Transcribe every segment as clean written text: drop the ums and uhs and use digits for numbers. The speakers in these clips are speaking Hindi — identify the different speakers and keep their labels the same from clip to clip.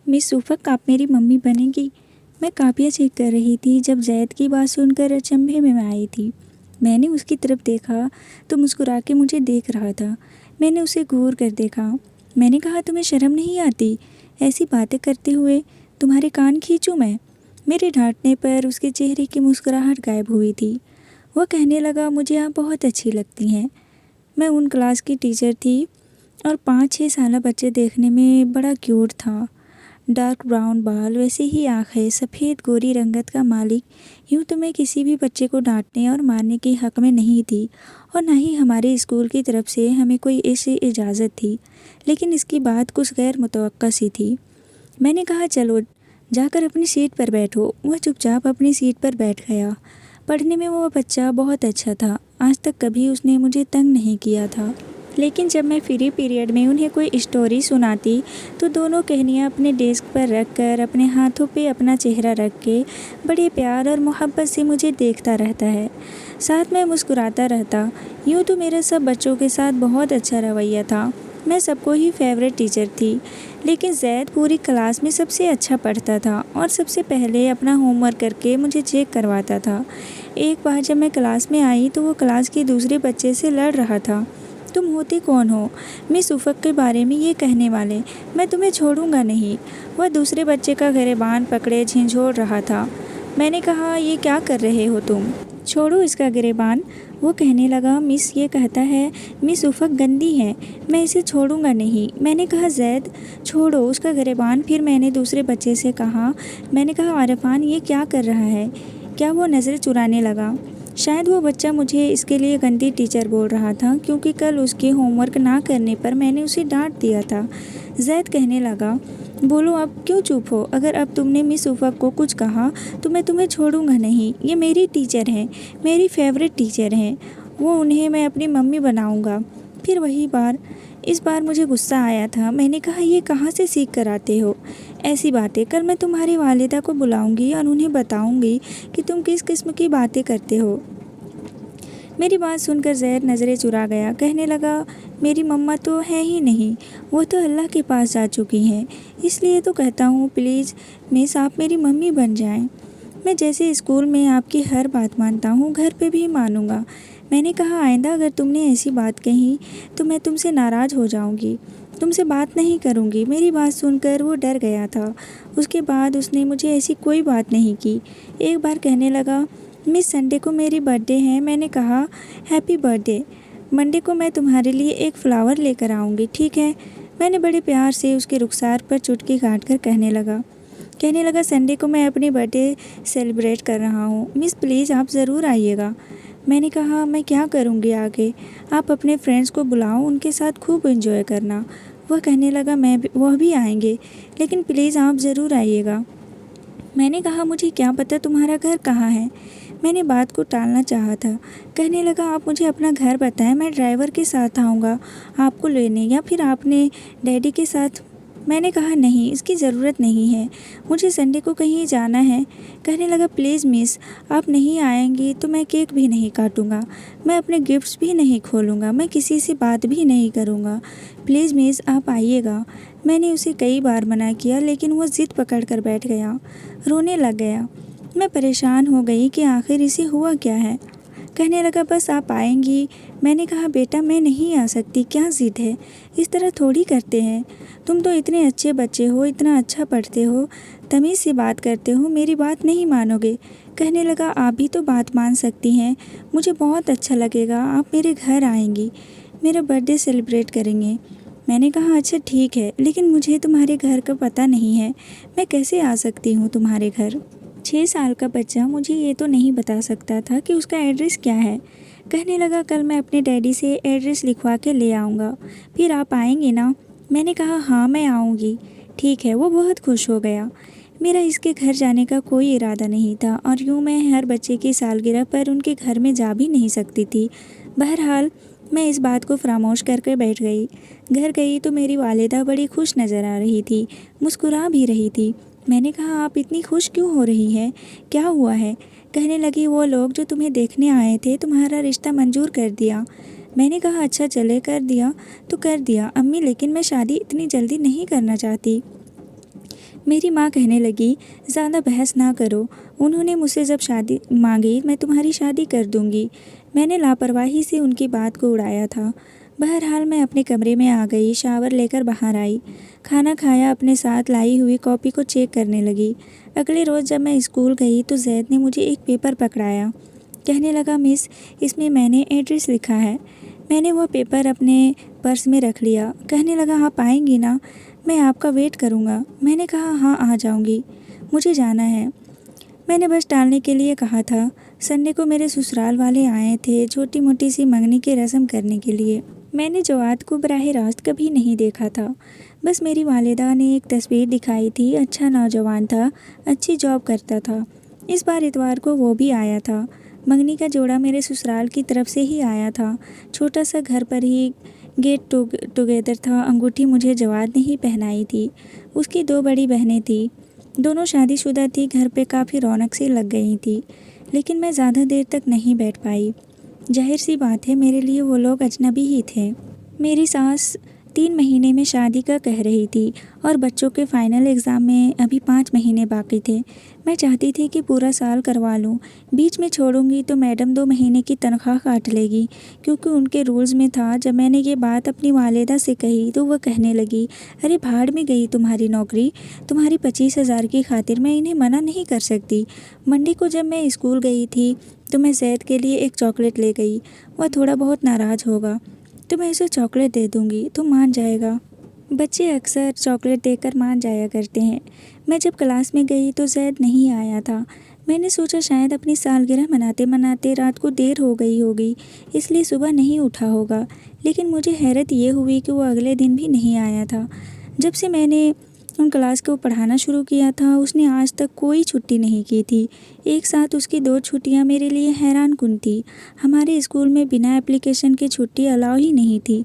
Speaker 1: मिस उफ़क़, आप मेरी मम्मी बनेंगी? मैं कापियाँ चेक कर रही थी जब ज़ैद की बात सुनकर अचंभे में मैं आई थी। मैंने उसकी तरफ देखा तो मुस्कुरा के मुझे देख रहा था। मैंने उसे घूर कर देखा। मैंने कहा, तुम्हें शर्म नहीं आती ऐसी बातें करते हुए? तुम्हारे कान खींचूं मैं? मेरे डांटने पर उसके चेहरे की मुस्कुराहट गायब हुई थी। वह कहने लगा, मुझे आप बहुत अच्छी लगती हैं। मैं उन क्लास की टीचर थी और 5-6 साल बच्चे देखने में बड़ा क्यूट था। डार्क ब्राउन बाल, वैसे ही आँखें, सफ़ेद गोरी रंगत का मालिक। यूँ तो मैं किसी भी बच्चे को डांटने और मारने के हक़ में नहीं थी और ना ही हमारे स्कूल की तरफ से हमें कोई ऐसी इजाज़त थी, लेकिन इसकी बात कुछ गैर मुतवक्का सी थी। मैंने कहा, चलो जाकर अपनी सीट पर बैठो। वह चुपचाप अपनी सीट पर बैठ गया। पढ़ने में वह बच्चा बहुत अच्छा था। आज तक कभी उसने मुझे तंग नहीं किया था, लेकिन जब मैं फ्री पीरियड में उन्हें कोई स्टोरी सुनाती तो दोनों कहानियाँ अपने डेस्क पर रख कर, अपने हाथों पे अपना चेहरा रख के बड़े प्यार और मोहब्बत से मुझे देखता रहता है। साथ में मुस्कुराता रहता। यूँ तो मेरा सब बच्चों के साथ बहुत अच्छा रवैया था। मैं सबको ही फेवरेट टीचर थी, लेकिन ज़ैद पूरी क्लास में सबसे अच्छा पढ़ता था और सबसे पहले अपना होमवर्क करके मुझे चेक करवाता था। एक बार जब मैं क्लास में आई तो वो क्लास के दूसरे बच्चे से लड़ रहा था। तुम होते कौन हो मिस उफ़क़ के बारे में ये कहने वाले? मैं तुम्हें छोड़ूंगा नहीं। वह दूसरे बच्चे का गिरेबान पकड़े झिंझोड़ रहा था। मैंने कहा, ये क्या कर रहे हो तुम? छोड़ो इसका गिरेबान। वो कहने लगा, मिस ये कहता है मिस उफ़क़ गंदी है, मैं इसे छोड़ूंगा नहीं। मैंने कहा, ज़ैद छोड़ो उसका गिरेबान। फिर मैंने दूसरे बच्चे से कहा, मैंने कहा, अरफान ये क्या कर रहा है? क्या वो नज़र चुराने लगा? शायद वो बच्चा मुझे इसके लिए गंदी टीचर बोल रहा था, क्योंकि कल उसके होमवर्क ना करने पर मैंने उसे डांट दिया था। ज़ैद कहने लगा, बोलो अब क्यों चुप हो? अगर अब तुमने मिस उफ़क़ को कुछ कहा तो मैं तुम्हें छोड़ूंगा नहीं। ये मेरी टीचर हैं, मेरी फेवरेट टीचर हैं। उन्हें मैं अपनी मम्मी बनाऊंगा। फिर वही बार। इस बार मुझे गुस्सा आया था। मैंने कहा, ये कहाँ से सीख कर आते हो ऐसी बातें? कल मैं तुम्हारी वालिदा को बुलाऊंगी और उन्हें बताऊंगी कि तुम किस किस्म की बातें करते हो। मेरी बात सुनकर ज़ैद नज़रें चुरा गया। कहने लगा, मेरी मम्मा तो है ही नहीं, वो तो अल्लाह के पास जा चुकी हैं। इसलिए तो कहता हूँ, प्लीज़ मिस आप मेरी मम्मी बन जाएं। मैं जैसे स्कूल में आपकी हर बात मानता हूँ, घर पे भी मानूंगा। मैंने कहा, आइंदा अगर तुमने ऐसी बात कही तो मैं तुमसे नाराज़ हो जाऊँगी, तुमसे बात नहीं करूँगी। मेरी बात सुनकर वो डर गया था। उसके बाद उसने मुझे ऐसी कोई बात नहीं की। एक बार कहने लगा, मिस संडे को मेरी बर्थडे है। मैंने कहा, हैप्पी बर्थडे। मंडे को मैं तुम्हारे लिए एक फ़्लावर लेकर आऊँगी, ठीक है? मैंने बड़े प्यार से उसके रुखसार पर चुटकी काट कर कहने लगा, संडे को मैं अपनी बर्थडे सेलिब्रेट कर रहा हूँ। मिस प्लीज़ आप ज़रूर आइएगा। मैंने कहा, मैं क्या करूँगी आगे? आप अपने फ्रेंड्स को बुलाओ, उनके साथ खूब एंजॉय करना। वह कहने लगा, वह भी आएंगे, लेकिन प्लीज़ आप ज़रूर आइएगा। मैंने कहा, मुझे क्या पता तुम्हारा घर कहाँ है? मैंने बात को टालना चाहा था। कहने लगा, आप मुझे अपना घर बताएं, मैं ड्राइवर के साथ आऊँगा आपको लेने, या फिर आपने डैडी के साथ। मैंने कहा, नहीं, इसकी ज़रूरत नहीं है, मुझे संडे को कहीं जाना है। कहने लगा, प्लीज़ मिस आप नहीं आएंगी तो मैं केक भी नहीं काटूँगा, मैं अपने गिफ्ट्स भी नहीं खोलूँगा, मैं किसी से बात भी नहीं करूँगा। प्लीज़ मिस आप आइएगा। मैंने उसे कई बार मना किया, लेकिन वह ज़िद पकड़ कर बैठ गया, रोने लग गया। मैं परेशान हो गई कि आखिर इसे हुआ क्या है। कहने लगा, बस आप आएंगी। मैंने कहा, बेटा मैं नहीं आ सकती, क्या ज़िद है? इस तरह थोड़ी करते हैं। तुम तो इतने अच्छे बच्चे हो, इतना अच्छा पढ़ते हो, तमीज़ से बात करते हो, मेरी बात नहीं मानोगे? कहने लगा, आप भी तो बात मान सकती हैं। मुझे बहुत अच्छा लगेगा, आप मेरे घर आएंगी, मेरा बर्थडे सेलिब्रेट करेंगे। मैंने कहा, अच्छा ठीक है, लेकिन मुझे तुम्हारे घर का पता नहीं है, मैं कैसे आ सकती हूँ तुम्हारे घर? 6 साल का बच्चा मुझे ये तो नहीं बता सकता था कि उसका एड्रेस क्या है। कहने लगा, कल मैं अपने डैडी से एड्रेस लिखवा के ले आऊँगा, फिर आप आएंगे ना? मैंने कहा, हाँ मैं आऊँगी। ठीक है। वो बहुत खुश हो गया। मेरा इसके घर जाने का कोई इरादा नहीं था और यूँ मैं हर बच्चे की सालगिरह पर उनके घर में जा भी नहीं सकती थी। बहरहाल मैं इस बात को फरामोश करके बैठ गई। घर गई तो मेरी वालिदा बड़ी खुश नज़र आ रही थी, मुस्कुरा भी रही थी। मैंने कहा, आप इतनी खुश क्यों हो रही हैं, क्या हुआ है? कहने लगी, वो लोग जो तुम्हें देखने आए थे तुम्हारा रिश्ता मंजूर कर दिया। मैंने कहा, अच्छा चले, कर दिया तो कर दिया अम्मी, लेकिन मैं शादी इतनी जल्दी नहीं करना चाहती। मेरी माँ कहने लगी, ज़्यादा बहस ना करो, उन्होंने मुझसे जब शादी मांगी मैं तुम्हारी शादी कर दूँगी। मैंने लापरवाही से उनकी बात को उड़ाया था। बहरहाल मैं अपने कमरे में आ गई, शावर लेकर बाहर आई, खाना खाया, अपने साथ लाई हुई कॉपी को चेक करने लगी। अगले रोज़ जब मैं स्कूल गई तो जैद ने मुझे एक पेपर पकड़ाया। कहने लगा, मिस, इसमें मैंने एड्रेस लिखा है। मैंने वह पेपर अपने पर्स में रख लिया। कहने लगा, आप आएंगी ना, मैं आपका वेट करूँगा। मैंने कहा, हाँ आ जाऊँगी, मुझे जाना है। मैंने बस टालने के लिए कहा था। संडे को मेरे ससुराल वाले आए थे छोटी मोटी सी मंगनी की रस्म करने के लिए। मैंने जवाद को बराह रास्त कभी नहीं देखा था। बस मेरी वालिदा ने एक तस्वीर दिखाई थी। अच्छा नौजवान था, अच्छी जॉब करता था। इस बार इतवार को वो भी आया था। मंगनी का जोड़ा मेरे ससुराल की तरफ से ही आया था। छोटा सा घर पर ही गेट टुगेदर था। अंगूठी मुझे जवाद ने ही पहनाई थी। उसकी 2 बड़ी बहनें थीं, दोनों शादीशुदा थी। घर पे काफ़ी रौनक सी लग गई थी, लेकिन मैं ज़्यादा देर तक नहीं बैठ पाई। जाहिर सी बात है, मेरे लिए वो लोग अजनबी ही थे। मेरी सास 3 महीने में शादी का कह रही थी और बच्चों के फाइनल एग्ज़ाम में अभी 5 महीने बाकी थे। मैं चाहती थी कि पूरा साल करवा लूँ। बीच में छोड़ूंगी तो मैडम 2 महीने की तनख्वाह काट लेगी, क्योंकि उनके रूल्स में था। जब मैंने ये बात अपनी वालिदा से कही तो वह कहने लगी, अरे भाड़ में गई तुम्हारी नौकरी, तुम्हारी 25,000 की खातिर मैं इन्हें मना नहीं कर सकती। मंडे को जब मैं स्कूल गई थी तो मैं जैद के लिए एक चॉकलेट ले गई। वह थोड़ा बहुत नाराज़ होगा तो मैं उसे चॉकलेट दे दूँगी तो मान जाएगा। बच्चे अक्सर चॉकलेट देकर मान जाया करते हैं। मैं जब क्लास में गई तो जैद नहीं आया था। मैंने सोचा शायद अपनी सालगिरह मनाते मनाते रात को देर हो गई होगी, इसलिए सुबह नहीं उठा होगा। लेकिन मुझे हैरत ये हुई कि वो अगले दिन भी नहीं आया था। जब से मैंने उन क्लास को पढ़ाना शुरू किया था, उसने आज तक कोई छुट्टी नहीं की थी। एक साथ उसकी 2 छुट्टियां मेरे लिए हैरान कुन थी। हमारे स्कूल में बिना एप्लीकेशन के छुट्टी अलाउ ही नहीं थी।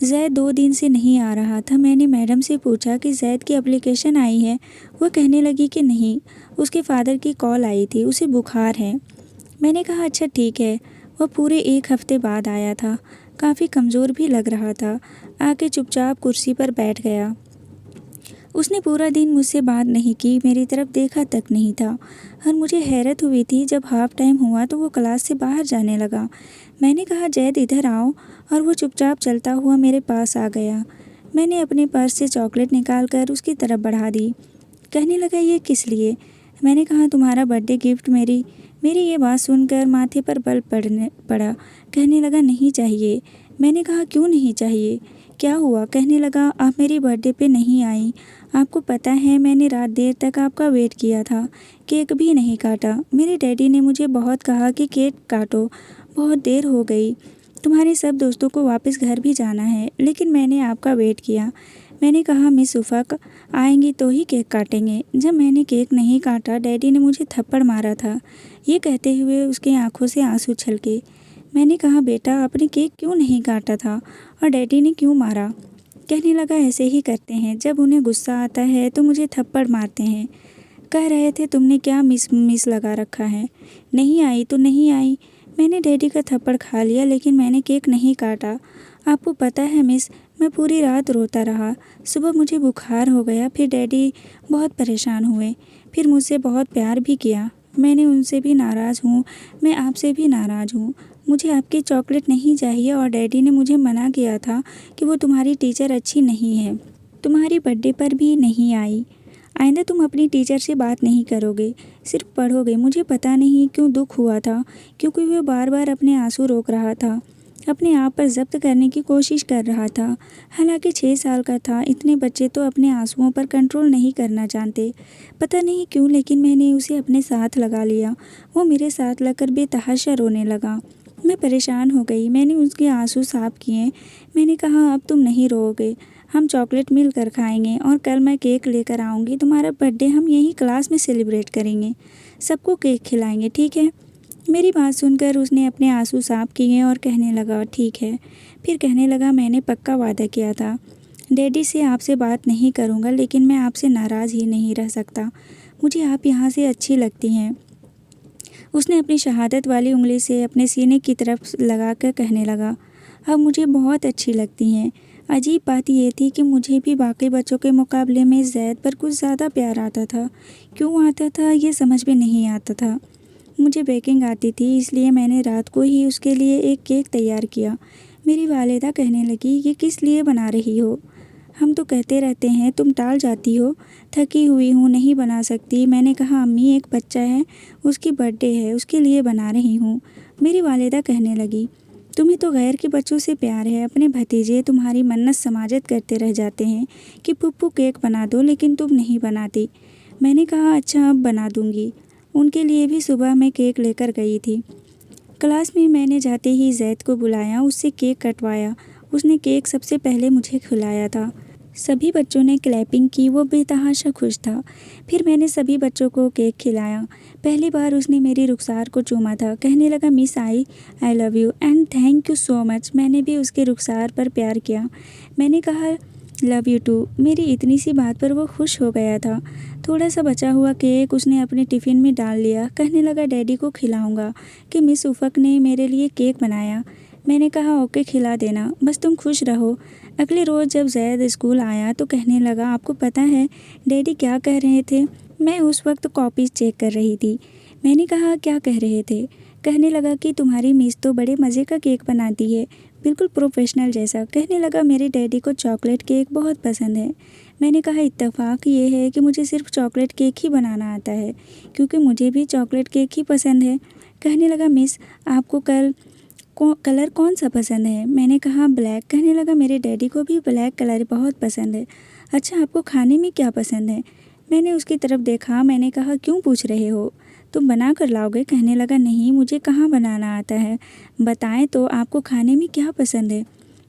Speaker 1: जैद 2 दिन से नहीं आ रहा था। मैंने मैडम से पूछा कि जैद की एप्लीकेशन आई है। वह कहने लगी कि नहीं, उसके फादर की कॉल आई थी, उसे बुखार है। मैंने कहा, अच्छा ठीक है। वह पूरे 1 हफ्ते बाद आया था। काफ़ी कमज़ोर भी लग रहा था। आके चुपचाप कुर्सी पर बैठ गया। उसने पूरा दिन मुझसे बात नहीं की, मेरी तरफ देखा तक नहीं था। और मुझे हैरत हुई थी, जब हाफ टाइम हुआ तो वो क्लास से बाहर जाने लगा। मैंने कहा, जैद इधर आओ, और वो चुपचाप चलता हुआ मेरे पास आ गया। मैंने अपने पर्स से चॉकलेट निकाल कर उसकी तरफ बढ़ा दी। कहने लगा, ये किस लिए? मैंने कहा, तुम्हारा बर्थडे गिफ्ट। मेरी ये बात सुनकर माथे पर बल पड़ा। कहने लगा, नहीं चाहिए। मैंने कहा, क्यों नहीं चाहिए, क्या हुआ? कहने लगा, आप मेरी बर्थडे पे नहीं आई। आपको पता है मैंने रात देर तक आपका वेट किया था, केक भी नहीं काटा। मेरे डैडी ने मुझे बहुत कहा कि केक काटो, बहुत देर हो गई, तुम्हारे सब दोस्तों को वापस घर भी जाना है, लेकिन मैंने आपका वेट किया। मैंने कहा, मिस उफ़क आएंगी तो ही केक काटेंगे। जब मैंने केक नहीं काटा, डैडी ने मुझे थप्पड़ मारा था। ये कहते हुए उसकी आंखों से आंसू छलके। मैंने कहा, बेटा आपने केक क्यों नहीं काटा था और डैडी ने क्यों मारा? कहने लगा, ऐसे ही करते हैं, जब उन्हें गुस्सा आता है तो मुझे थप्पड़ मारते हैं। कह रहे थे तुमने क्या मिस लगा रखा है, नहीं आई तो नहीं आई। मैंने डैडी का थप्पड़ खा लिया, लेकिन मैंने केक नहीं काटा। आपको पता है मिस, मैं पूरी रात रोता रहा। सुबह मुझे बुखार हो गया, फिर डैडी बहुत परेशान हुए, फिर मुझसे बहुत प्यार भी किया। मैंने उनसे भी नाराज़ हूँ, मैं आपसे भी नाराज़ हूँ। मुझे आपकी चॉकलेट नहीं चाहिए, और डैडी ने मुझे मना किया था कि वो तुम्हारी टीचर अच्छी नहीं है, तुम्हारी बर्थडे पर भी नहीं आई। आइंदा तुम अपनी टीचर से बात नहीं करोगे, सिर्फ पढ़ोगे। मुझे पता नहीं क्यों दुख हुआ था, क्योंकि वो बार बार अपने आंसू रोक रहा था, अपने आप पर जब्त करने की कोशिश कर रहा था। हालांकि 6 साल का था। इतने बच्चे तो अपने आंसुओं पर कंट्रोल नहीं करना जानते। पता नहीं क्यों, लेकिन मैंने उसे अपने साथ लगा लिया। वो मेरे साथ लगकर बेतहाशा रोने लगा। मैं परेशान हो गई। मैंने उसके आंसू साफ किए। मैंने कहा, अब तुम नहीं रोओगे, हम चॉकलेट मिल कर खाएंगे, और कल मैं केक लेकर आऊँगी। तुम्हारा बर्थडे हम यहीं क्लास में सेलिब्रेट करेंगे, सबको केक खिलाएंगे, ठीक है? मेरी बात सुनकर उसने अपने आंसू साफ किए और कहने लगा, ठीक है। फिर कहने लगा, मैंने पक्का वादा किया था डैडी से आपसे बात नहीं करूँगा, लेकिन मैं आपसे नाराज़ ही नहीं रह सकता। मुझे आप यहाँ से अच्छी लगती हैं। उसने अपनी शहादत वाली उंगली से अपने सीने की तरफ लगाकर कहने लगा, अब मुझे बहुत अच्छी लगती हैं। अजीब बात ये थी कि मुझे भी बाकी बच्चों के मुकाबले में ज़ैद पर कुछ ज़्यादा प्यार आता था। क्यों आता था ये समझ में नहीं आता था। मुझे बेकिंग आती थी, इसलिए मैंने रात को ही उसके लिए एक केक तैयार किया। मेरी वालिदा कहने लगी, ये किस लिए बना रही हो? हम तो कहते रहते हैं तुम टाल जाती हो। थकी हुई हूँ, नहीं बना सकती। मैंने कहा, अम्मी एक बच्चा है, उसकी बर्थडे है, उसके लिए बना रही हूँ। मेरी वालिदा कहने लगी, तुम्हें तो गैर के बच्चों से प्यार है। अपने भतीजे तुम्हारी मन्नत समाजत करते रह जाते हैं कि पुप्पू केक बना दो, लेकिन तुम नहीं बनाती। मैंने कहा, अच्छा अब बना दूँगी। उनके लिए भी सुबह मैं केक लेकर गई थी। क्लास में मैंने जाते ही ज़ैद को बुलाया, उससे केक कटवाया। उसने केक सबसे पहले मुझे खिलाया था। सभी बच्चों ने क्लैपिंग की, वो बेतहाशा खुश था। फिर मैंने सभी बच्चों को केक खिलाया। पहली बार उसने मेरी रुखसार को चूमा था। कहने लगा, miss I love you and thank you so much. मैंने भी उसके रुखसार पर प्यार किया। मैंने कहा, लव यू टू। मेरी इतनी सी बात पर वो खुश हो गया था। थोड़ा सा बचा हुआ केक उसने अपने टिफ़िन में डाल लिया। कहने लगा, डैडी को खिलाऊंगा कि मिस उफ़क ने मेरे लिए केक बनाया। मैंने कहा, ओके खिला देना, बस तुम खुश रहो। अगले रोज़ जब ज़ैद स्कूल आया तो कहने लगा, आपको पता है डैडी क्या कह रहे थे? मैं उस वक्त कॉपीज़ चेक कर रही थी। मैंने कहा, क्या कह रहे थे? कहने लगा कि तुम्हारी मिस तो बड़े मज़े का केक बनाती है, बिल्कुल प्रोफेशनल जैसा। कहने लगा, मेरे डैडी को चॉकलेट केक बहुत पसंद है। मैंने कहा, इत्तेफाक ये है कि मुझे सिर्फ चॉकलेट केक ही बनाना आता है, क्योंकि मुझे भी चॉकलेट केक ही पसंद है। कहने लगा, मिस आपको कलर कौन सा पसंद है? मैंने कहा, ब्लैक। कहने लगा, मेरे डैडी को भी ब्लैक कलर बहुत पसंद है। अच्छा, आपको खाने में क्या पसंद है? मैंने उसकी तरफ देखा। मैंने कहा, क्यों पूछ रहे हो? तुम बना कर लाओगे? कहने लगा, नहीं, मुझे कहाँ बनाना आता है। बताएं तो आपको खाने में क्या पसंद है?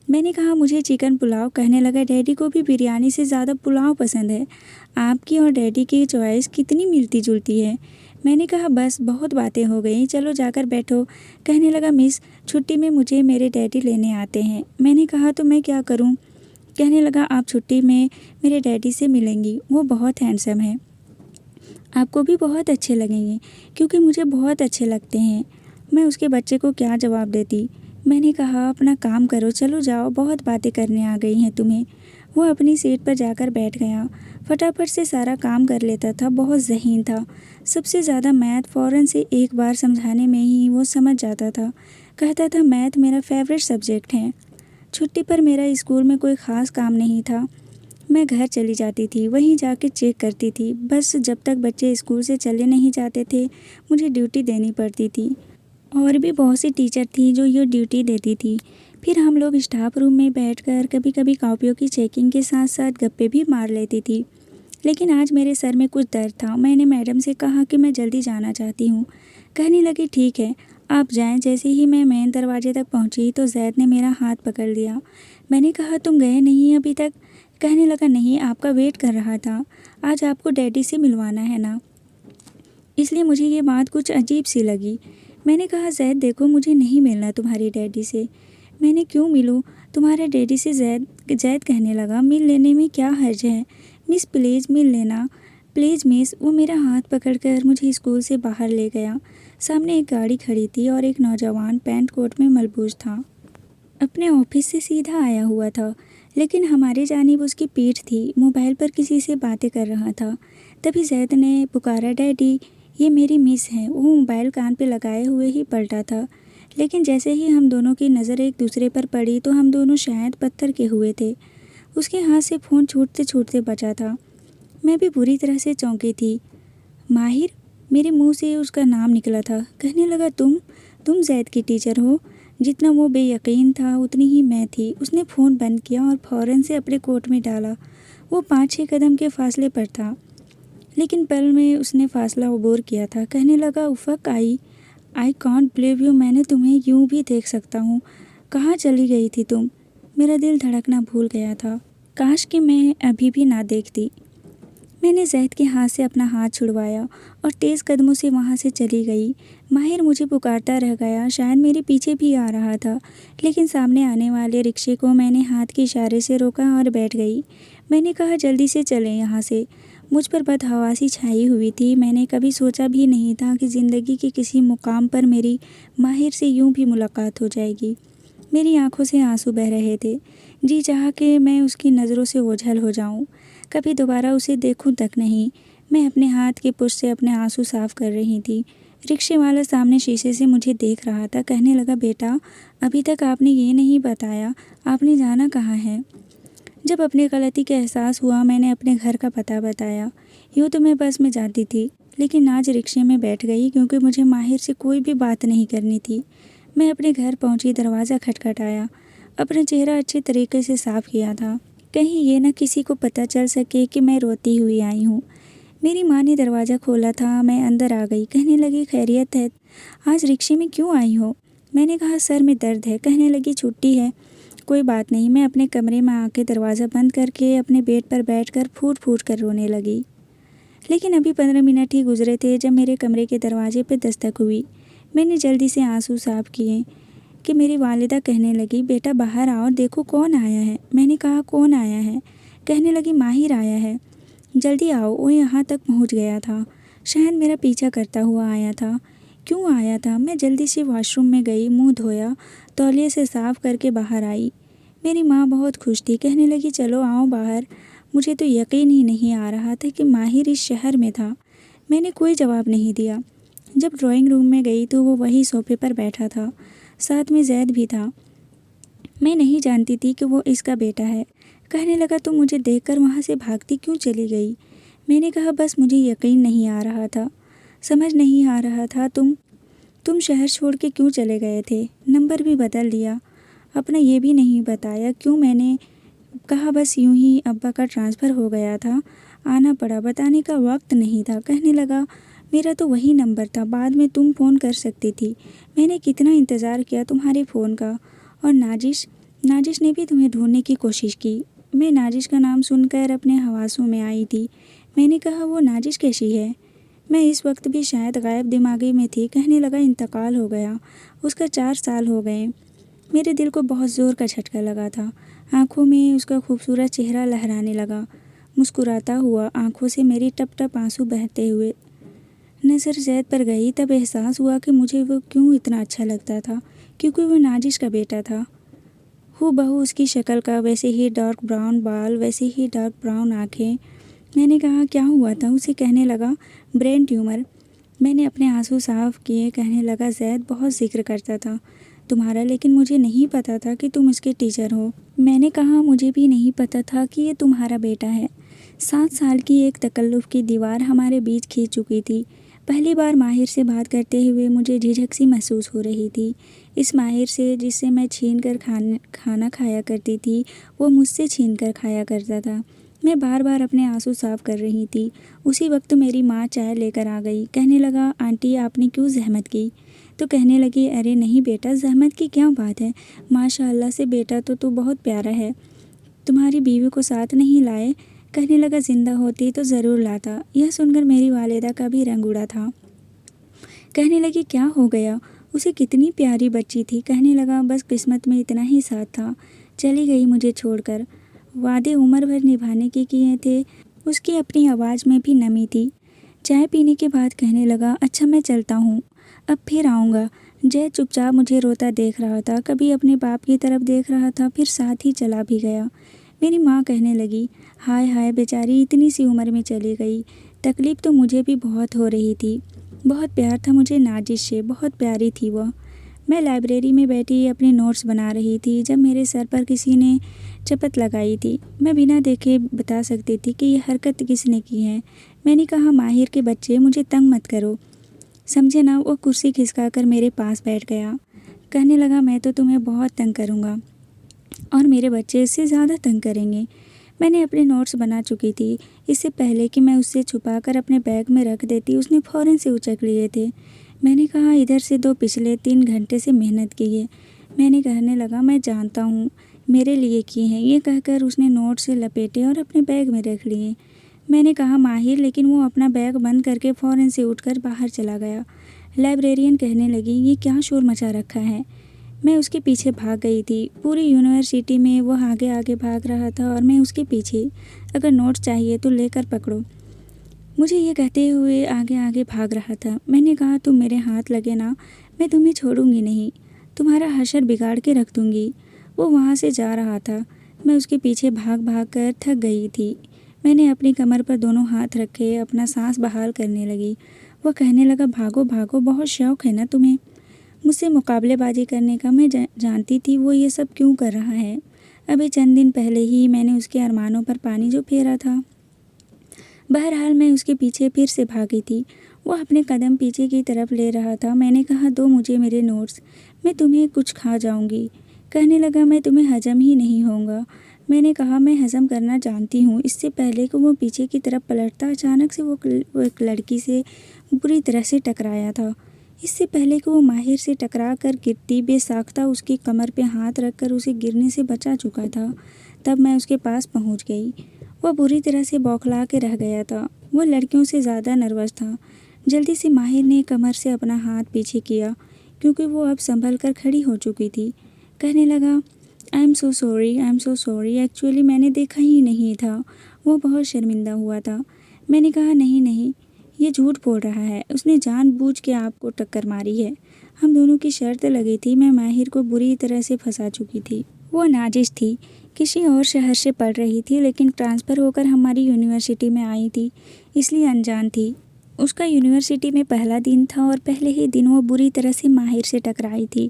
Speaker 1: मैंने कहा, मुझे चिकन पुलाव। कहने लगा, डैडी को भी बिरयानी से ज़्यादा पुलाव पसंद है। आपकी और डैडी की चॉइस कितनी मिलती जुलती है। मैंने कहा, बस बहुत बातें हो गई, चलो जाकर बैठो। कहने लगा, मिस छुट्टी में मुझे मेरे डैडी लेने आते हैं। मैंने कहा, तो मैं क्या करूं? कहने लगा, आप छुट्टी में मेरे डैडी से मिलेंगी, वो बहुत हैंडसम है, आपको भी बहुत अच्छे लगेंगे, क्योंकि मुझे बहुत अच्छे लगते हैं। मैं उसके बच्चे को क्या जवाब देती। मैंने कहा, अपना काम करो, चलो जाओ, बहुत बातें करने आ गई हैं तुम्हें। वो अपनी सीट पर जाकर बैठ गया। फटाफट से सारा काम कर लेता था, बहुत ज़हीन था। सबसे ज़्यादा मैथ फ़ौरन से एक बार समझाने में ही वो समझ जाता था। कहता था, मैथ मेरा फेवरेट सब्जेक्ट है। छुट्टी पर मेरा स्कूल में कोई ख़ास काम नहीं था। मैं घर चली जाती थी, वहीं जाके चेक करती थी। बस जब तक बच्चे स्कूल से चले नहीं जाते थे, मुझे ड्यूटी देनी पड़ती थी। और भी बहुत सी टीचर थी जो ये ड्यूटी देती थी। फिर हम लोग स्टाफ रूम में बैठकर कभी कभी कॉपियों की चेकिंग के साथ साथ गप्पे भी मार लेती थी। लेकिन आज मेरे सर में कुछ दर्द था। मैंने मैडम से कहा कि मैं जल्दी जाना चाहती हूँ। कहने लगी, ठीक है, आप जाएं। जैसे ही मैं मेन दरवाजे तक पहुँची तो ज़ैद ने मेरा हाथ पकड़ लिया। मैंने कहा, तुम गए नहीं अभी तक? कहने लगा, नहीं, आपका वेट कर रहा था। आज आपको डैडी से मिलवाना है ना, इसलिए मुझे ये बात कुछ अजीब सी लगी। मैंने कहा, ज़ैद देखो, मुझे नहीं मिलना तुम्हारी डैडी से। मैंने क्यों मिलूँ तुम्हारे डैडी से? ज़ैद कहने लगा, मिल लेने में क्या हर्ज है? मिस प्लीज़ मिल लेना, प्लीज़ मिस। वो मेरा हाथ पकड़कर मुझे स्कूल से बाहर ले गया। सामने एक गाड़ी खड़ी थी और एक नौजवान पैंट कोट में मलबूस था। अपने ऑफिस से सीधा आया हुआ था, लेकिन हमारी जानिब उसकी पीठ थी। मोबाइल पर किसी से बातें कर रहा था। तभी ज़ैद ने पुकारा, डैडी, ये मेरी मिस है। वो मोबाइल कान पे लगाए हुए ही पलटा था, लेकिन जैसे ही हम दोनों की नज़र एक दूसरे पर पड़ी तो हम दोनों शायद पत्थर के हुए थे। उसके हाथ से फ़ोन छूटते छूटते बचा था। मैं भी बुरी तरह से चौंकी थी। माहिर, मेरे मुंह से उसका नाम निकला था। कहने लगा, तुम ज़ैद की टीचर हो? जितना वो बेयकीन था उतनी ही मैं थी। उसने फ़ोन बंद किया और फ़ौरन से अपने कोट में डाला। वो 5-6 कदम के फासले पर था, लेकिन पल में उसने फासला अबूर किया था। कहने लगा, उफ़क, आई कॉन्ट बिलीव यू, मैंने तुम्हें यूं भी देख सकता हूँ। कहाँ चली गई थी तुम? मेरा दिल धड़कना भूल गया था। काश कि मैं अभी भी ना देखती। मैंने ज़ैद के हाथ से अपना हाथ छुड़वाया और तेज़ कदमों से वहाँ से चली गई। माहिर मुझे पुकारता रह गया, शायद मेरे पीछे भी आ रहा था, लेकिन सामने आने वाले रिक्शे को मैंने हाथ के इशारे से रोका और बैठ गई। मैंने कहा, जल्दी से चलें यहाँ से। मुझ पर बदहवासी छाई हुई थी। मैंने कभी सोचा भी नहीं था कि ज़िंदगी के किसी मुकाम पर मेरी माहिर से यूं भी मुलाकात हो जाएगी। मेरी आंखों से आंसू बह रहे थे। जी चाहा कि मैं उसकी नज़रों से ओझल हो जाऊं, कभी दोबारा उसे देखूं तक नहीं। मैं अपने हाथ के पुश से अपने आंसू साफ कर रही थी। रिक्शे वाला सामने शीशे से मुझे देख रहा था। कहने लगा, बेटा अभी तक आपने ये नहीं बताया, आपने जाना कहाँ है? जब अपनी गलती का एहसास हुआ मैंने अपने घर का पता बताया। यूँ तो मैं बस में जाती थी, लेकिन आज रिक्शे में बैठ गई क्योंकि मुझे माहिर से कोई भी बात नहीं करनी थी। मैं अपने घर पहुंची, दरवाज़ा खटखटाया, अपना चेहरा अच्छे तरीके से साफ किया था, कहीं ये न किसी को पता चल सके कि मैं रोती हुई आई हूँ। मेरी माँ ने दरवाज़ा खोला था, मैं अंदर आ गई। कहने लगी, खैरियत है, आज रिक्शे में क्यों आई हो? मैंने कहा, सर में दर्द है। कहने लगी, छुट्टी है? कोई बात नहीं। मैं अपने कमरे में आके दरवाज़ा बंद करके अपने बेड पर बैठकर फूट फूट कर रोने लगी। लेकिन अभी 15 मिनट ही गुजरे थे जब मेरे कमरे के दरवाजे पर दस्तक हुई। मैंने जल्दी से आंसू साफ किए कि मेरी वालिदा कहने लगी, बेटा बाहर आओ, देखो कौन आया है। मैंने कहा, कौन आया है? कहने लगी, माहिर आया है, जल्दी आओ। वो यहाँ तक पहुँच गया था, शायद मेरा पीछा करता हुआ आया था। क्यों आया था? मैं जल्दी से वॉशरूम में गई, मुंह धोया, तौलिए से साफ करके बाहर आई। मेरी माँ बहुत खुश थी। कहने लगी, चलो आओ बाहर। मुझे तो यकीन ही नहीं आ रहा था कि माहिर इस शहर में था। मैंने कोई जवाब नहीं दिया। जब ड्राइंग रूम में गई तो वो वही सोफे पर बैठा था, साथ में जैद भी था। मैं नहीं जानती थी कि वो इसका बेटा है। कहने लगा, तुम मुझे देखकर वहाँ से भागती क्यों चली गई? मैंने कहा, बस मुझे यकीन नहीं आ रहा था, समझ नहीं आ रहा था तुम शहर छोड़ के क्यों चले गए थे? नंबर भी बदल लिया, अपना ये भी नहीं बताया क्यों? मैंने कहा, बस यूं ही अब्बा का ट्रांसफ़र हो गया था, आना पड़ा, बताने का वक्त नहीं था। कहने लगा, मेरा तो वही नंबर था, बाद में तुम फ़ोन कर सकती थी। मैंने कितना इंतज़ार किया तुम्हारे फ़ोन का। और नाजिश ने भी तुम्हें ढूंढने की कोशिश की। मैं नाजिश का नाम सुनकर अपने हवासों में आई थी। मैंने कहा, वो नाजिश कैसी है? मैं इस वक्त भी शायद गायब दिमागी में थी। कहने लगा, इंतकाल हो गया, उसका 4 साल हो गए। मेरे दिल को बहुत ज़ोर का झटका लगा था। आंखों में उसका खूबसूरत चेहरा लहराने लगा। मुस्कुराता हुआ आंखों से मेरी टप टप आंसू बहते हुए नज़र जैद पर गई। तब एहसास हुआ कि मुझे वो क्यों इतना अच्छा लगता था, क्योंकि वो नाजिश का बेटा था। हूबहू उसकी शक्ल का, वैसे ही डार्क ब्राउन बाल, वैसे ही डार्क ब्राउन आँखें। मैंने कहा, क्या हुआ था? उसे कहने लगा, ब्रेन ट्यूमर। मैंने अपने आंसू साफ किए। कहने लगा, जैद बहुत जिक्र करता था तुम्हारा, लेकिन मुझे नहीं पता था कि तुम इसके टीचर हो। मैंने कहा, मुझे भी नहीं पता था कि ये तुम्हारा बेटा है। 7 साल की एक तकल्लुफ़ की दीवार हमारे बीच खींच चुकी थी। पहली बार माहिर से बात करते हुए मुझे झिझक सी महसूस हो रही थी। इस माहिर से जिससे मैं छीन कर खाना खाया करती थी, वो मुझसे छीन कर खाया करता था। मैं बार बार अपने आंसू साफ कर रही थी। उसी वक्त मेरी माँ चाय लेकर आ गई। कहने लगा, आंटी आपने क्यों ज़हमत की? तो कहने लगी, अरे नहीं बेटा, ज़हमत की क्या बात है, माशाअल्लाह से बेटा तो तू बहुत प्यारा है। तुम्हारी बीवी को साथ नहीं लाए? कहने लगा, ज़िंदा होती तो ज़रूर लाता। यह सुनकर मेरी वालिदा का भी रंग उड़ा था। कहने लगी, क्या हो गया? उसे कितनी प्यारी बच्ची थी। कहने लगा, बस किस्मत में इतना ही साथ था, चली गई मुझे छोड़कर। वादे उम्र भर निभाने के किए थे। उसकी अपनी आवाज़ में भी नमी थी। चाय पीने के बाद कहने लगा, अच्छा मैं चलता हूँ, अब फिर आऊँगा। जय चुपचाप मुझे रोता देख रहा था, कभी अपने बाप की तरफ देख रहा था, फिर साथ ही चला भी गया। मेरी माँ कहने लगी, हाय हाय बेचारी, इतनी सी उम्र में चली गई। तकलीफ़ तो मुझे भी बहुत हो रही थी। बहुत प्यार था मुझे नाजिश से, बहुत प्यारी थी वह। मैं लाइब्रेरी में बैठी अपने नोट्स बना रही थी जब मेरे सर पर किसी ने चपत लगाई थी। मैं बिना देखे बता सकती थी कि यह हरकत किसने की है। मैंने कहा, माहिर के बच्चे, मुझे तंग मत करो, समझे ना। वो कुर्सी खिसका कर मेरे पास बैठ गया। कहने लगा, मैं तो तुम्हें बहुत तंग करूँगा और मेरे बच्चे इससे ज़्यादा तंग करेंगे। मैंने अपने नोट्स बना चुकी थी। इससे पहले कि मैं उससे छुपाकर अपने बैग में रख देती, उसने फ़ौरन से उचक लिए थे। मैंने कहा, इधर से तो पिछले 3 घंटे से मेहनत की है। मैंने कहने लगा, मैं जानता हूँ, मेरे लिए की है। ये कहकर उसने नोट से लपेटे और अपने बैग में रख लिए। मैंने कहा, माहिर, लेकिन वो अपना बैग बंद करके फ़ौरन से उठकर बाहर चला गया। लाइब्रेरियन कहने लगी, ये क्या शोर मचा रखा है? मैं उसके पीछे भाग गई थी। पूरी यूनिवर्सिटी में वो आगे आगे भाग रहा था और मैं उसके पीछे। अगर नोट्स चाहिए तो लेकर पकड़ो, मुझे ये कहते हुए आगे आगे भाग रहा था। मैंने कहा, तुम मेरे हाथ लगे ना, मैं तुम्हें छोड़ूंगी नहीं, तुम्हारा हशर बिगाड़ के रख दूंगी। वो वहाँ से जा रहा था। मैं उसके पीछे भाग भाग कर थक गई थी। मैंने अपनी कमर पर दोनों हाथ रखे अपना सांस बहाल करने लगी। वह कहने लगा, भागो भागो, बहुत शौक़ है ना तुम्हें मुझसे मुकाबलेबाजी करने का। मैं जानती थी वो ये सब क्यों कर रहा है। अभी चंद दिन पहले ही मैंने उसके अरमानों पर पानी जो फेरा था। बहरहाल मैं उसके पीछे फिर से भागी थी। वह अपने कदम पीछे की तरफ ले रहा था। मैंने कहा, दो मुझे मेरे नोट्स, मैं तुम्हें कुछ खा जाऊंगी। कहने लगा, मैं तुम्हें हजम ही नहीं होगा। मैंने कहा, मैं हजम करना जानती हूँ। इससे पहले कि वो पीछे की तरफ पलटता, अचानक से वो एक लड़की से बुरी तरह से टकराया था। इससे पहले कि वो माहिर से टकरा कर गिरती, बेसाख्ता उसकी कमर पे हाथ रखकर उसे गिरने से बचा चुका था। तब मैं उसके पास पहुँच गई। वह बुरी तरह से बौखला के रह गया था। वह लड़कियों से ज़्यादा नर्वस था। जल्दी से माहिर ने कमर से अपना हाथ पीछे किया, क्योंकि वो अब संभल कर खड़ी हो चुकी थी। कहने लगा, I am so sorry, actually मैंने देखा ही नहीं था। वह बहुत शर्मिंदा हुआ था। मैंने कहा, नहीं, ये झूठ बोल रहा है, उसने जानबूझ के आपको टक्कर मारी है। हम दोनों की शर्त लगी थी। मैं माहिर को बुरी तरह से फंसा चुकी थी। वो नाजिश थी, किसी और शहर से पढ़ रही थी, लेकिन ट्रांसफ़र होकर हमारी यूनिवर्सिटी में आई थी, इसलिए अनजान थी। उसका यूनिवर्सिटी में पहला दिन था और पहले ही दिन वो बुरी तरह से माहिर से टकराई थी।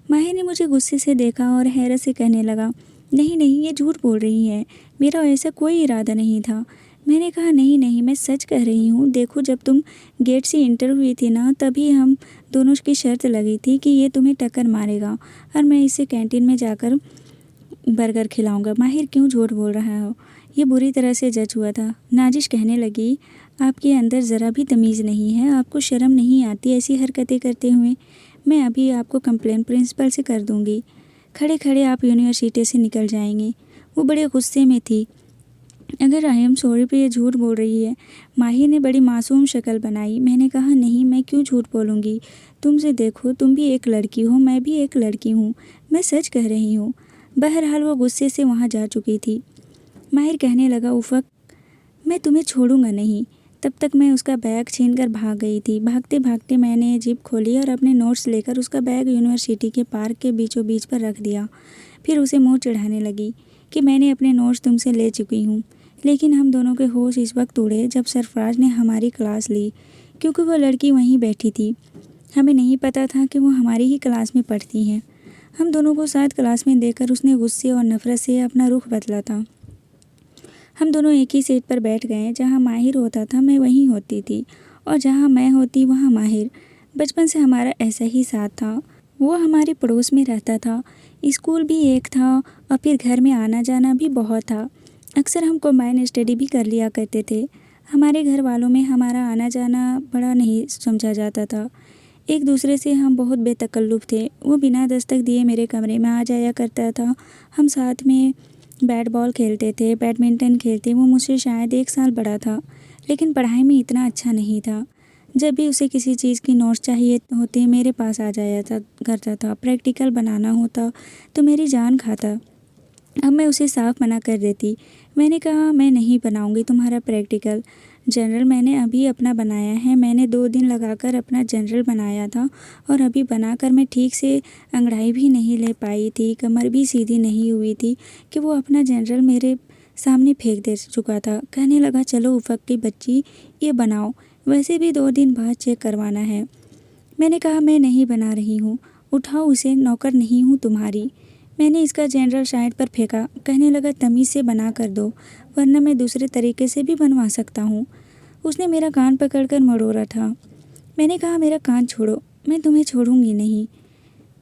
Speaker 1: माहिर ने मुझे गुस्से से देखा और हैरत से कहने लगा, नहीं, ये झूठ बोल रही है, मेरा ऐसा कोई इरादा नहीं था। मैंने कहा, नहीं, मैं सच कह रही हूँ। देखो, जब तुम गेट से इंटर हुई थी ना, तभी हम दोनों की शर्त लगी थी कि ये तुम्हें टक्कर मारेगा और मैं इसे कैंटीन में जाकर बर्गर खिलाऊंगा। माहिर, क्यों झूठ बोल रहा हो? ये बुरी तरह से जज हुआ था। नाजिश कहने लगी, आपके अंदर ज़रा भी तमीज़ नहीं है, आपको शर्म नहीं आती ऐसी हरकतें करते हुए। मैं अभी आपको कंप्लेन प्रिंसिपल से कर दूंगी। खड़े खड़े आप यूनिवर्सिटी से निकल जाएंगे। वो बड़े गुस्से में थी। अगर आई एम सॉरी पे ये झूठ बोल रही है। माहिर ने बड़ी मासूम शक्ल बनाई। मैंने कहा, नहीं, मैं क्यों झूठ बोलूँगी? तुमसे देखो, तुम भी एक लड़की हो, मैं भी एक लड़की हूँ, मैं सच कह रही हूँ। बहरहाल वो गुस्से से वहाँ जा चुकी थी। माहिर कहने लगा, उफ़क, मैं तुम्हें छोड़ूंगा नहीं। तब तक मैं उसका बैग छीनकर भाग गई थी। भागते भागते मैंने जिप खोली और अपने नोट्स लेकर उसका बैग यूनिवर्सिटी के पार्क के बीचों बीच पर रख दिया। फिर उसे मुँह चिढ़ाने लगी कि मैंने अपने नोट्स तुमसे ले चुकी हूँ। लेकिन हम दोनों के होश इस वक्त उड़े जब सरफराज ने हमारी क्लास ली, क्योंकि वो लड़की वहीं बैठी थी। हमें नहीं पता था कि वो हमारी ही क्लास में पढ़ती हैं। हम दोनों को साथ क्लास में देखकर उसने गुस्से और नफ़रत से अपना रुख बदला था। हम दोनों एक ही सीट पर बैठ गए। जहाँ माहिर होता था मैं वहीं होती थी, और जहाँ मैं होती वहाँ माहिर। बचपन से हमारा ऐसा ही साथ था। वो हमारे पड़ोस में रहता था, स्कूल भी एक था और फिर घर में आना जाना भी बहुत था। अक्सर हम कंबाइन स्टडी भी कर लिया करते थे। हमारे घर वालों में हमारा आना जाना बड़ा नहीं समझा जाता था। एक दूसरे से हम बहुत बेतकल्लुफ़ थे। वो बिना दस्तक दिए मेरे कमरे में आ जाया करता था। हम साथ में बैट बॉल खेलते थे, बैडमिंटन खेलते। वो मुझसे शायद 1 साल बड़ा था, लेकिन पढ़ाई में इतना अच्छा नहीं था। जब भी उसे किसी चीज़ की नोट्स चाहिए होते मेरे पास आ जाया करता था। प्रैक्टिकल बनाना होता तो मेरी जान खाता। अब मैं उसे साफ मना कर देती। मैंने कहा, मैं नहीं बनाऊंगी तुम्हारा प्रैक्टिकल। जनरल मैंने अभी अपना बनाया है। मैंने 2 दिन लगाकर अपना जनरल बनाया था और अभी बनाकर मैं ठीक से अंगड़ाई भी नहीं ले पाई थी, कमर भी सीधी नहीं हुई थी कि वो अपना जनरल मेरे सामने फेंक दे चुका था। कहने लगा, चलो उफ़क की बच्ची, ये बनाओ, वैसे भी 2 दिन बाद चेक करवाना है। मैंने कहा, मैं नहीं बना रही हूँ, उठाओ उसे, नौकर नहीं हूँ तुम्हारी। मैंने इसका जनरल साइड पर फेंका। कहने लगा, तमीज़ से बना कर दो, वरना मैं दूसरे तरीके से भी बनवा सकता हूँ। उसने मेरा कान पकड़कर मरोड़ा था। मैंने कहा, मेरा कान छोड़ो, मैं तुम्हें छोड़ूंगी नहीं।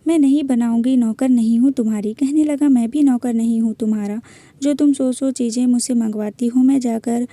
Speaker 1: मैं नहीं बनाऊंगी, नौकर नहीं हूँ तुम्हारी। कहने लगा, मैं भी नौकर नहीं हूँ तुम्हारा। जो तुम 100 चीज़ें मुझसे मंगवाती हो, मैं जाकर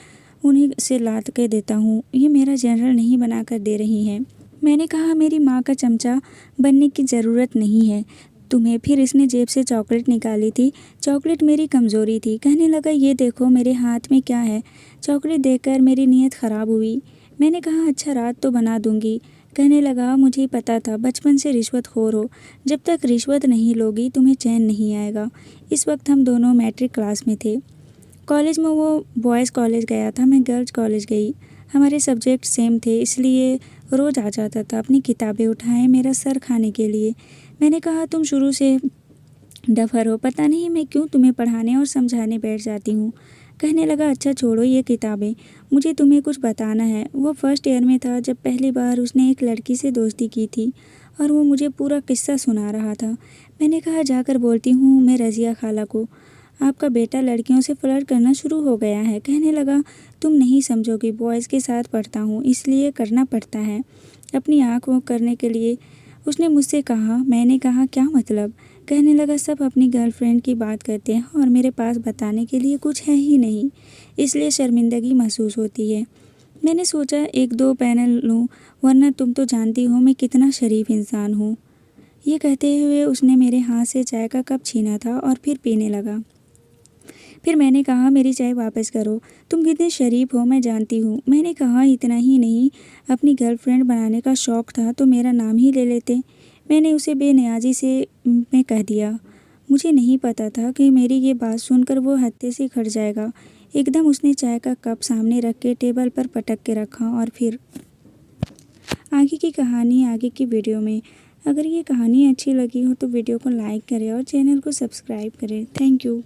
Speaker 1: उन्हीं से लाद के देता हूँ। ये मेरा जनरल नहीं बना कर दे रही हैं। मैंने कहा, मेरी माँ का चमचा बनने की ज़रूरत नहीं है तुम्हें। फिर इसने जेब से चॉकलेट निकाली थी। चॉकलेट मेरी कमज़ोरी थी। कहने लगा, ये देखो मेरे हाथ में क्या है। चॉकलेट देखकर मेरी नीयत ख़राब हुई। मैंने कहा, अच्छा, रात तो बना दूंगी। कहने लगा, मुझे पता था बचपन से रिश्वतखोर हो। जब तक रिश्वत नहीं लोगी तुम्हें चैन नहीं आएगा। इस वक्त हम दोनों मैट्रिक क्लास में थे। कॉलेज में वो बॉयज़ कॉलेज गया था, मैं गर्ल्स कॉलेज गई। हमारे सब्जेक्ट सेम थे, इसलिए रोज़ आ जाता था अपनी किताबें उठाए मेरा सर खाने के लिए। मैंने कहा, तुम शुरू से डफर हो, पता नहीं मैं क्यों तुम्हें पढ़ाने और समझाने बैठ जाती हूँ। कहने लगा, अच्छा छोड़ो ये किताबें, मुझे तुम्हें कुछ बताना है। वो फर्स्ट ईयर में था जब पहली बार उसने एक लड़की से दोस्ती की थी और वो मुझे पूरा किस्सा सुना रहा था। मैंने कहा, जाकर बोलती हूँ मैं रज़िया खाला को, आपका बेटा लड़कियों से फ्लर्ट करना शुरू हो गया है। कहने लगा, तुम नहीं समझोगी, बॉयज़ के साथ पढ़ता हूँ इसलिए करना पड़ता है, अपनी आँख वो करने के लिए। उसने मुझसे कहा। मैंने कहा, क्या मतलब? कहने लगा, सब अपनी गर्लफ्रेंड की बात करते हैं और मेरे पास बताने के लिए कुछ है ही नहीं, इसलिए शर्मिंदगी महसूस होती है। मैंने सोचा एक दो पैनल लूँ, वरना तुम तो जानती हो मैं कितना शरीफ इंसान हूँ। ये कहते हुए उसने मेरे हाथ से चाय का कप छीना था और फिर पीने लगा। फिर मैंने कहा, मेरी चाय वापस करो, तुम कितने शरीफ हो मैं जानती हूँ। मैंने कहा, इतना ही नहीं, अपनी गर्लफ्रेंड बनाने का शौक़ था तो मेरा नाम ही ले लेते। मैंने उसे बेनियाजी से मैं कह दिया। मुझे नहीं पता था कि मेरी ये बात सुनकर वो हत्थे से खड़ जाएगा। एकदम उसने चाय का कप सामने रख के टेबल पर पटक के रखा और फिर आगे की कहानी आगे की वीडियो में। अगर ये कहानी अच्छी लगी हो तो वीडियो को लाइक करें और चैनल को सब्सक्राइब करें। Thank you.